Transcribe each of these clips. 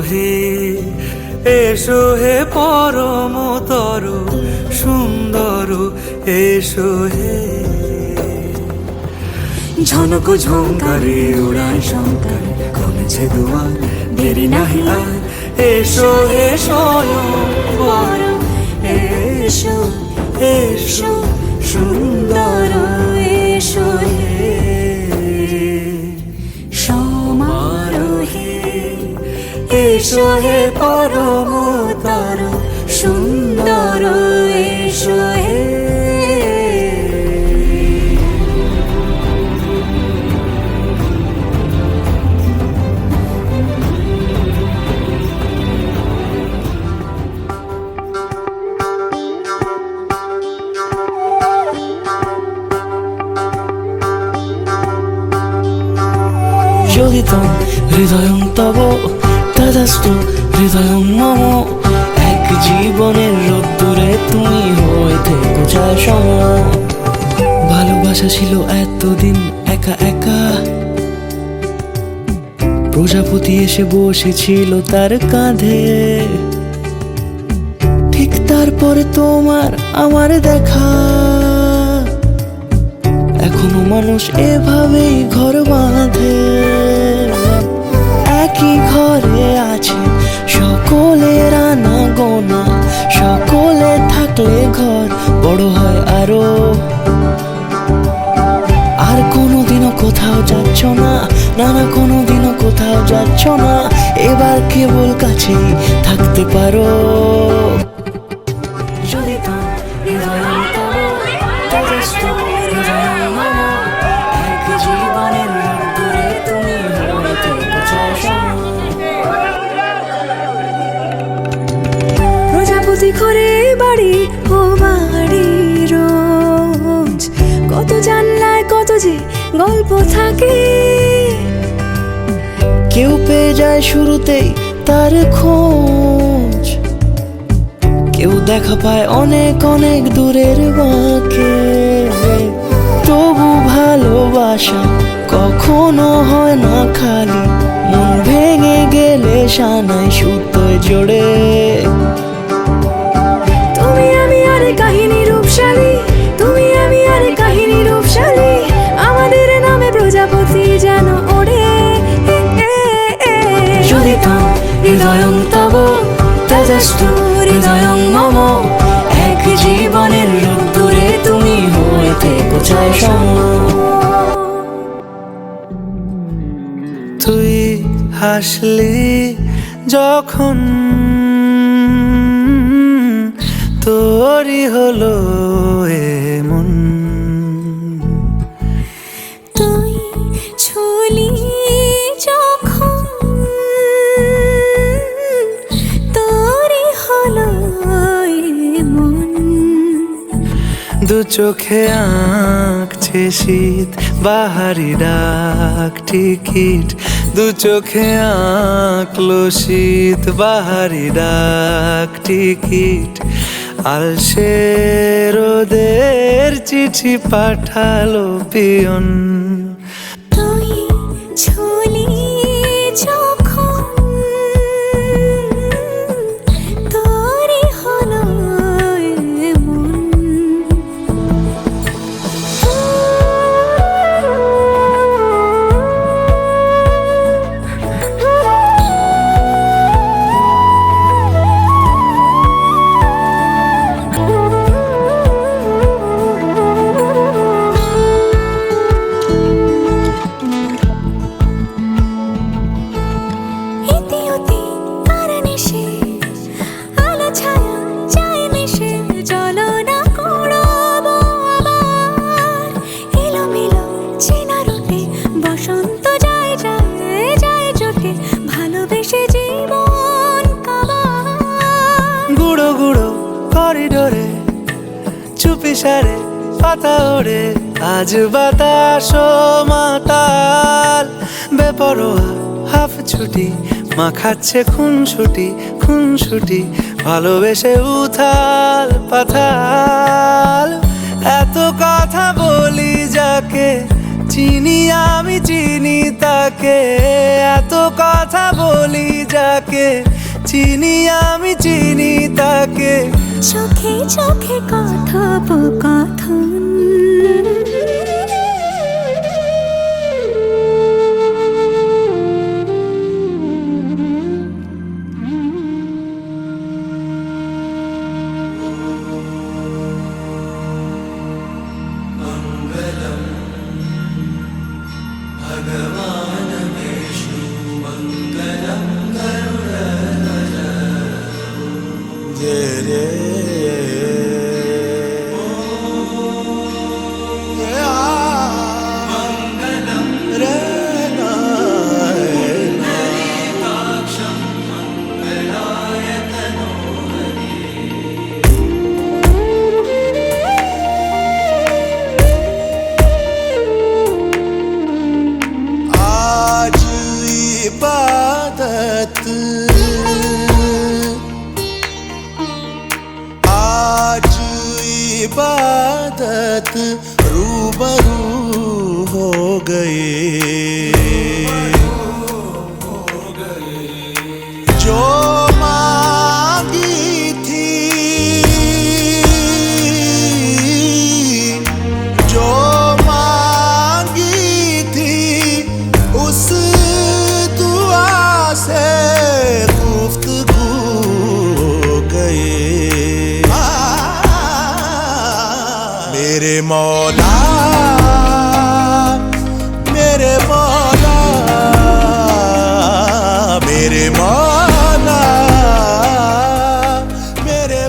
হে এসো হে পরমতর সুন্দর এসো হে। ঝনক ঝঙ্কারে উড়ায় শঙ্কর কমেছে দুয়ার দেরি নাহি আর এসো হে স্বয়ং পরম এসো এসো সুন্দর এসো হে সমারোহে এসো হে পরমতর সুন্দর এসো হে। যোগিতং হৃদয়ং তব তদাস্তু হৃদয়ং মম। এক জীবনের রোদ্দুরে তুমি হয়ে থেকো চায় সম। ভালোবাসা ছিল এতদিন একা একা, প্রজাপতি এসে বসেছিল তার কাঁধে। ঠিক তারপরে তোমার আমার দেখা, এখনো মানুষ এভাবেই ঘর বাঁধে। একই ঘরে আছে সকলের আনা গোনা, সকলে থাকলে ঘর বড় হয় আরো। আর কোনোদিনও কোথাও যাচ্ছ না, না না কোনোদিনও কোথাও যাচ্ছ না, এবার কেবল কাছেই থাকতে পারো। যদি তো হৃদয়ং তব তদাস্তু হৃদয়ং মম। এক জীবনের রোদ্দুরে তুমি হয়ে থেকো চায় সম। প্রজাপতি ঘরে বাড়ি ও বাড়ি রোজ, কত জানলায় কত যে গল্প থাকে। কেউ পেয়ে যায় শুরুতেই তার খোঁজ, কেউ দেখা পায় অনেক অনেক দূরের বাঁকে। তবু ভালোবাসা কখনো হয় না খালি, মন ভেঙে গেলে সানাই সুতোয় জোড়ে। তুমি আমি আর কাহিনী রূপশালী, তুমি আমি আর কাহিনী রূপশালী, আমাদের নামে প্রজাপতি যেন ওড়ে। যদি তো হৃদয়ং তব তদাস্তু হৃদয়ং মম। এক জীবনের রোদ্দুরে তুমি হয়ে থেকো চায় সম। তুই হাসলি যখন তোরই হলো এমন। তুই ছুলি যখন তোরই হলো মন। দু চোখে আঁকছে শীত বাহারি ডাক টিকিট, দু চোখে আঁকলো শীত বাহারি ডাক টিকিট। আলসে রোদের চিঠি পাঠালো পিয়ন। তুই ছুলি যখন তোরই হলো মন। গুঁড়ো গুঁড়ো করিডোরে চুপি সারে পাতা ওড়ে, আজ বাতাস মাতাল বেপরোয়া হাফ ছুটি, মাখাচ্ছে খুনসুটি ভালোবেসে উথাল পাথাল। এত কথা বলি যাকে চিনি আমি চিনি তাকে, এত কথা বলি যাকে তাকে, চিনি আমি চিনি তাকে। চোখে চোখে কথোপকথন, आज इबादत, आज इबादत रूबरू हो गए। जो मांगी थी, जो मांगी थी, उस दुआ से गुफ्तगू हो गए। मेरे मौला, मेरे मौला, मेरे मौला, मेरे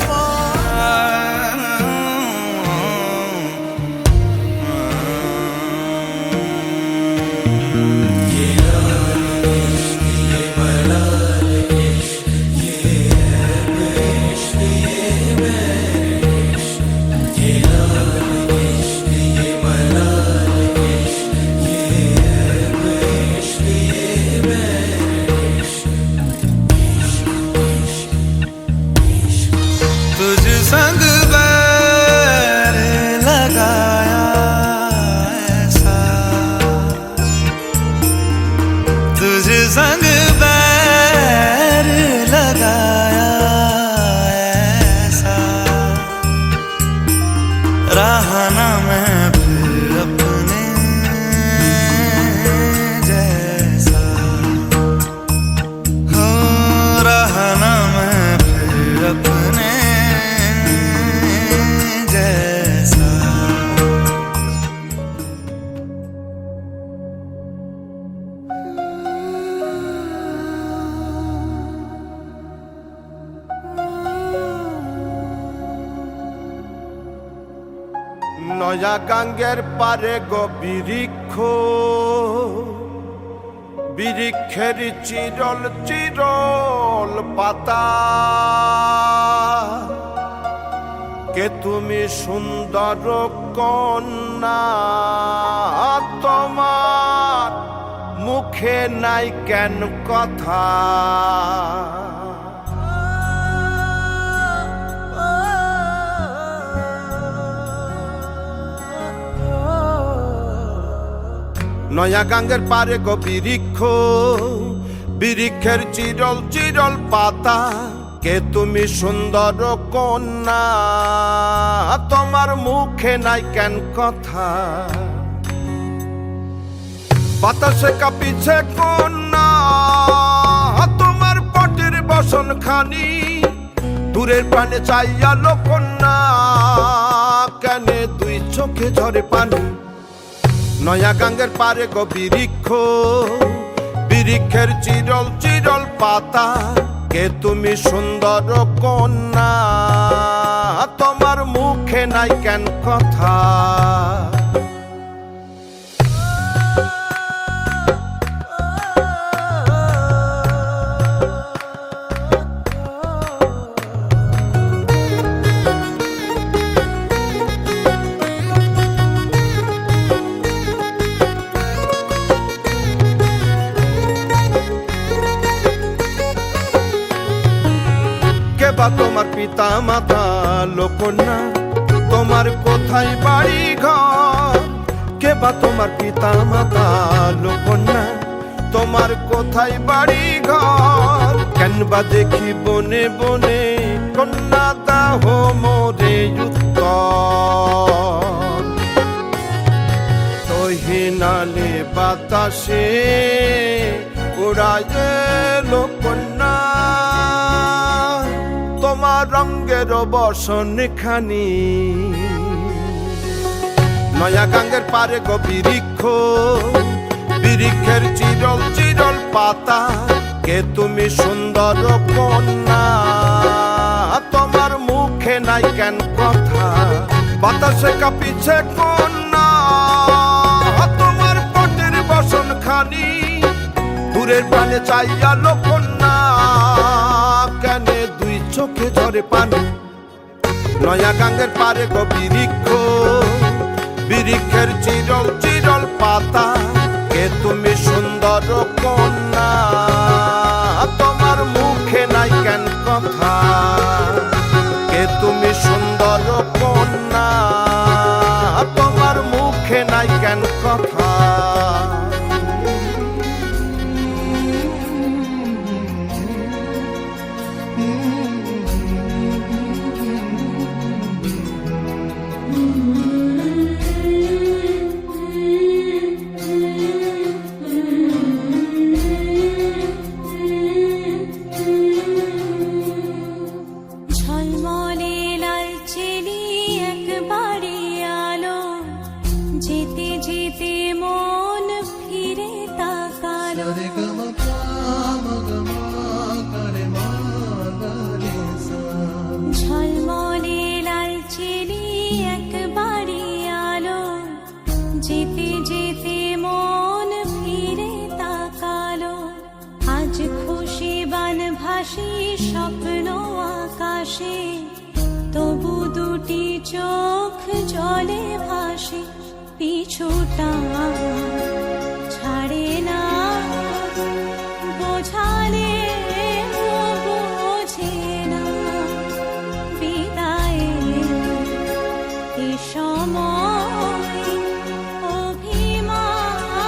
तुझ संग बैर लगाया ऐसा, तुझ संग बैर लगाया ऐसा, रहा ना मैं फिर अपने जैसा, हो रहा ना मैं फिर अपने जैसा। নয়া গাঙ্গের পারে গো বৃক্ষ, বৃক্ষের চিরল চিরল পাতা, কে তুমি সুন্দর কন্যা, তোমার মুখে নাই কেন কথা। নয়া গাঙ্গের পারে গো বৃক্ষ, বৃক্ষের চিরল চিরল পাতা, কে তুমি সুন্দর কন্যা, তোমার মুখে নাই কেন কথা। বাতাসে কাঁপিছে কন্যা, তোমার পটের বসন খানি, দূরের প্রাণে চাইয়া লো কন্যা, কেনে দুই চোখে ঝরে পানি। নয়া গাঙ্গের পারে গো বৃক্ষ, বৃক্ষের চিরল চিরল পাতা, কে তুমি সুন্দর কন্যা, তোমার মুখে নাই কেন কথা। বা তোমার পিতা মাতা লোকন্যা, তোমার কোথায় বাড়ি ঘর, কে বা তোমার পিতা মাতা লোকন্যা, তোমার কোথায় বাড়ি ঘর। কেনবা দেখি বনে বনে কন্যা দাহ মোরে উত্তর তহিনালে বাতাসে উড়ায় কন্যা তোমার রঙের বসন খানি নয়া গাঙ্গের পারে গো বৃক্ষ বৃক্ষের চিরল চিরল পাতা কে তুমি সুন্দর কন্যা তোমার মুখে নাই কেন কথা বাতাসে কাঁপিছে কন্যা তোমার পটের বসন খানি দূরের প্রাণে চাইয়া কন্যা কেনে দুই চোখে ঝরে পানি নয়া গাঙ্গের পারে গো বৃক্ষ বৃক্ষের চিরল চিরল পাতা কে তুমি সুন্দর কন্যা তোমার মুখে নাই কেন কথা কে তুমি সুন্দর কন্যা তোমার মুখে নাই কেন কথা ঝলমলে লালচেলি একবারে আলো যেতে যেতে মন ফিরে তাকালো ঝলমলে লালচেলি একবারে আলো যেতে যেতে মন ফিরে তাকালো আজ খুশি বান ভাসি স্বপ্ন আকাশে তবু দুটি চোখ জলে ভাসে পিছুটা ছাড়ে না বোঝালে বোঝে না বিদায়ে এ সময় অভিমান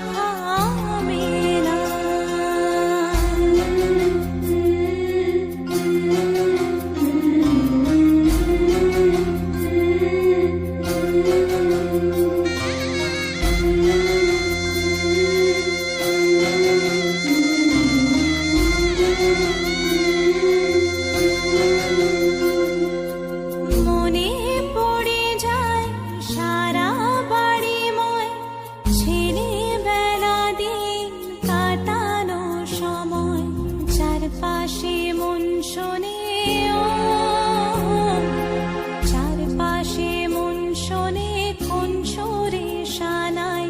থামে না মনে পড়ে যায় সারা বাড়িময় ছেলেবেলা দিন কাটানো সময় চারপাশে মন শোনে চারপাশে মন শোনে কোন সুরে শানাই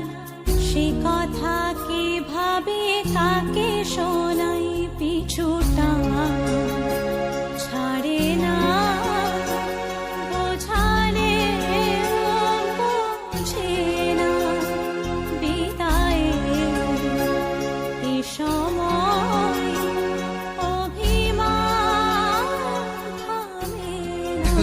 সে কথা কে ভাবে কাকে শোনাই পিছুটা ছাড়ে না বোঝালে বোঝে না বিদায়ে এ সময় অভিমান থামে না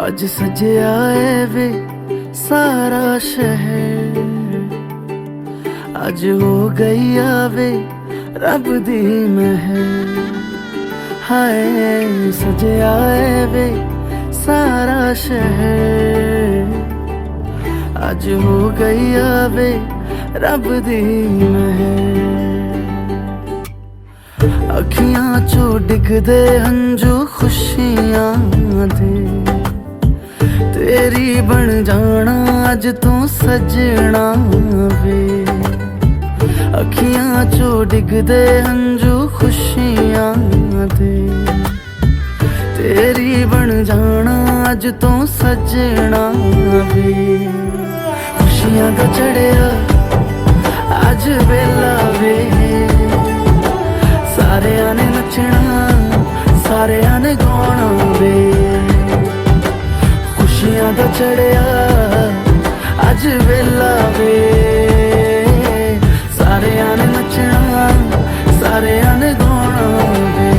आज सजया है वे सारा शहर, आज हो गई आवे रब दी महर। हाय सजया है वे सारा शहर, आज हो गई आवे रब दी महर। अखियां चो डिगदे हंजू खुशियां दे, तेरी बन जाना अज तू सजना वे। अखियां चो डिगदे हंजू खुशियां दे, तेरी बन जाना अज तू सजना वे। खुशियां दा चढ़िया अज वेला वे, सारेयां ने नचना सारेयां ने गाना वे। खुशियां दा चढ़िया अज वेला वे, सारेयां ने नचना सारेयां ने गाना वे।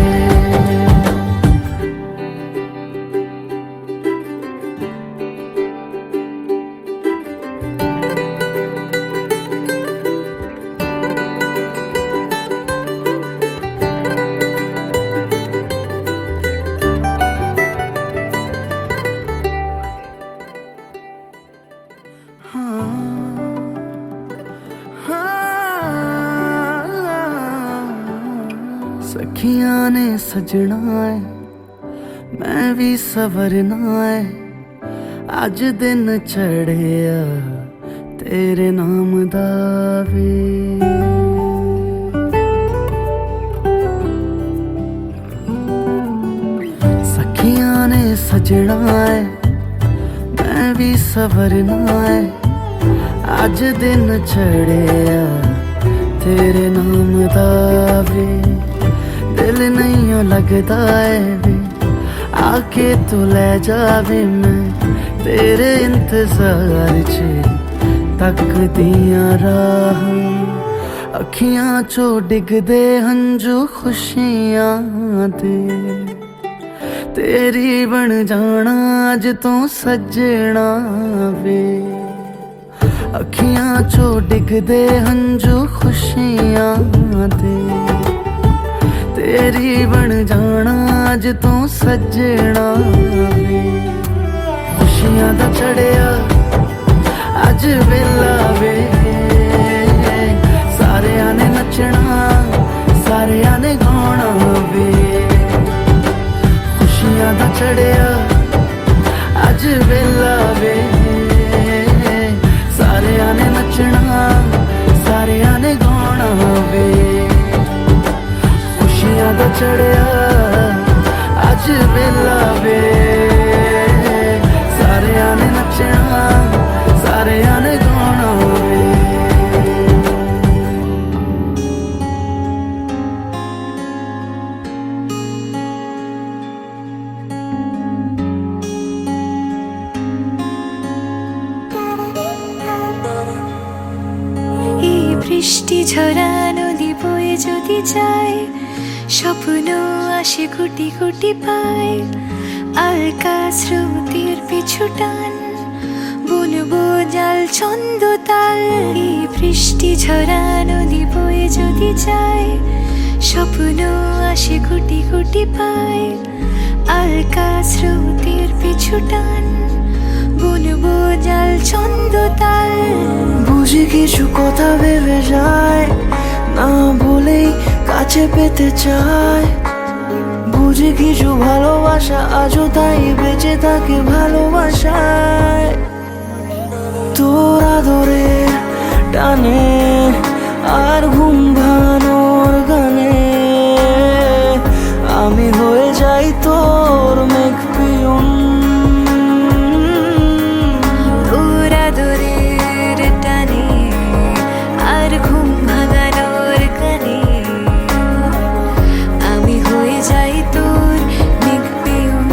सखियां ने सजना है मैं भी सवरना है, अज दिन चढ़िया तेरे नाम दा वे। सखियां ने सजना है मैं भी सवरना है, अज दिन चढ़िया तेरे नाम दा वे। दिल नहीं लगता है वे आके तू ले जावे, मैं तेरे इंतजार च तकदियां राह। अखियां चो डिगदे हंजू खुशियां दे, तेरी बन जाना अज तू सजना वे। अखियां चो डिगदे हंजू खुशियां दे, तेरी बन जाना अज तू सजना वे। खुशियां दा चढ़िया अज वेला वे, सारेयां ने नचना सारेयां ने गाना वे। खुशियां दा चढ़िया अज वेला वे, सारेयां ने नचना सारेयां ने गाना वे। खुशियां दा चढ़िया अज वेला वे, सारेयां ने नचना सारेयां ने गाना वे। বৃষ্টি ঝরা নদী বয়ে যদি যায়, স্বপ্ন আসে কোটি কোটি পায়। আলকা স্রোতের পিছু টান বুনবো জাল ছন্দ তাল। এই বৃষ্টি ঝরা নদী বয়ে যদি যায়, স্বপ্ন আসে কোটি কোটি পায়। আলকা স্রোতের পিছু টান বুনবো জাল ছন্দ তাল। বুঝি কিছু কথা ভেবে যায় না বলেই কাছে পেতে চায়। বুঝি কিছু ভালোবাসা আজও তাই বেঁচে থাকে ভালোবাসায়। তোর আদরে টানে আর ঘুম ভাঙানোর গানে, আমি হয়ে যাই তোর মেঘ পিয়ন। তোর আদরের টানে আর ঘুম ভাঙানোর গানে, আমি হয়ে যাই তোর মেঘ পিয়ন।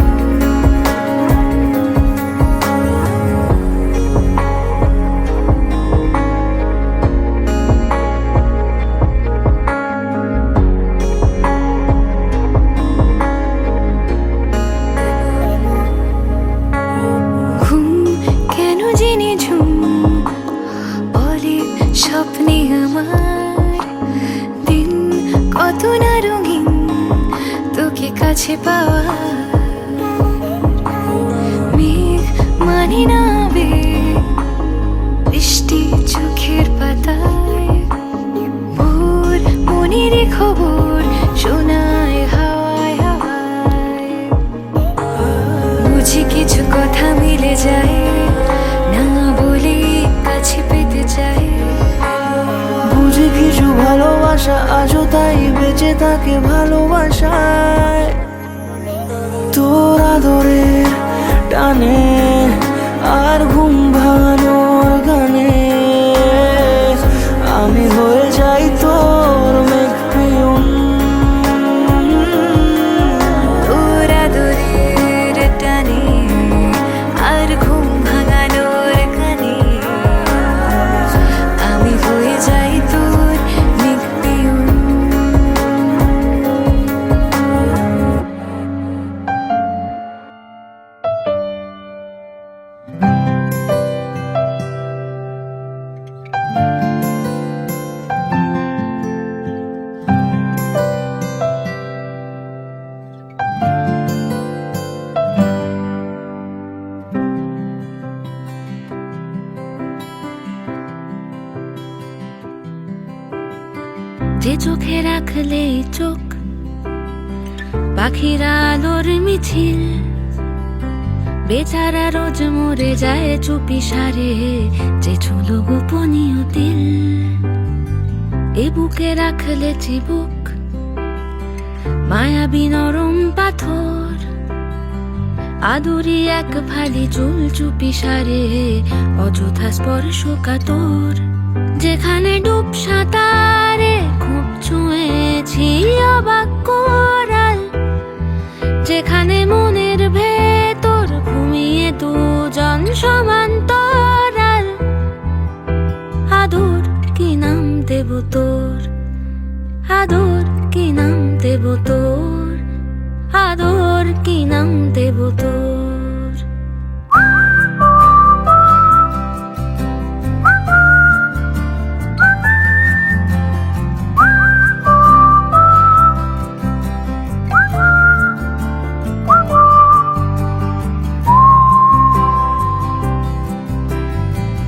কাছে পাওয়া মেঘ মানি না বেগ, বৃষ্টি চোখের পাতায়, ভোর মনের খবর শোনায় হাওয়ায় হাওয়ায়। বুঝি কিছু কথা মিলে যায়, না বলে কাছে পেতে চাই। বুঝি কিছু ভালোবাসা আজও তাই বেঁচে থাকে ভালোবাসায়। তোর আদরের টানে আর ঘুম ভাঙানোর গানে আমি হয়ে যাই তোর মেঘপিয়ন। তোর আদরের টানে আর ঘুম ভাঙানোর গানে আমি হয়ে যাই তোর মেঘপিয়ন। যে চোখে রাখলে চোখ পাখিরা আলোর মিছিল, বেচারা রোজ মরে যায় চুপি সারে যে ছুলো গোপনীয় দিল। এ বুকে রাখলে চিবুক মায়াবী নরম পাথর, আদুরি এক ফালি চুল চুপি সারে অযথা স্পর্শ কাতর। যেখানে ডুব সাঁতারে খুব ছুঁয়েছি অবাক কোরাল, যেখানে মনের ভেতর ঘুমিয়ে দুজন সমান্তরাল। আদর কি নাম দেব তোর, আদর কি নাম দেব তোর, আদর কি নাম দেব তোর।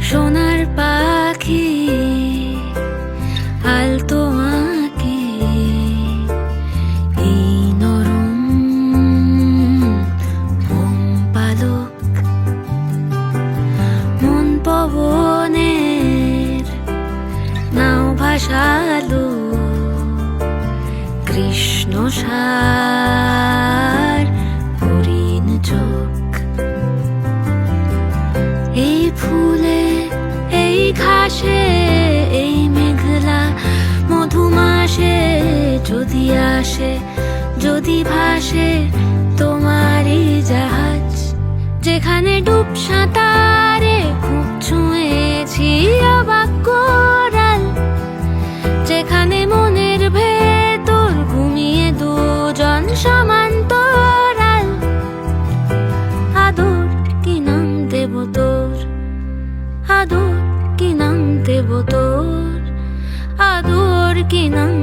সোনার পাখি আলতো আঁকে এই নরম মোম পালক, মন পবনের নাও ভাসালো কৃষ্ণ সার হরিণ চোখ। এই ফুলে এই ঘাসে এই মেঘলা মধুমাসে যদি আসে যদি ভাসে তোমারই জাহাজ, যেখানে ডুব সাঁতারে খুব ছুঁয়েছি অবাক কোরাল, যেখানে মনের ভেতর ঘুমিয়ে দুজন সমান্তরাল। আদর কি নাম দেব তোর, আদর কি নাম দেব তোর, আদর কি নাম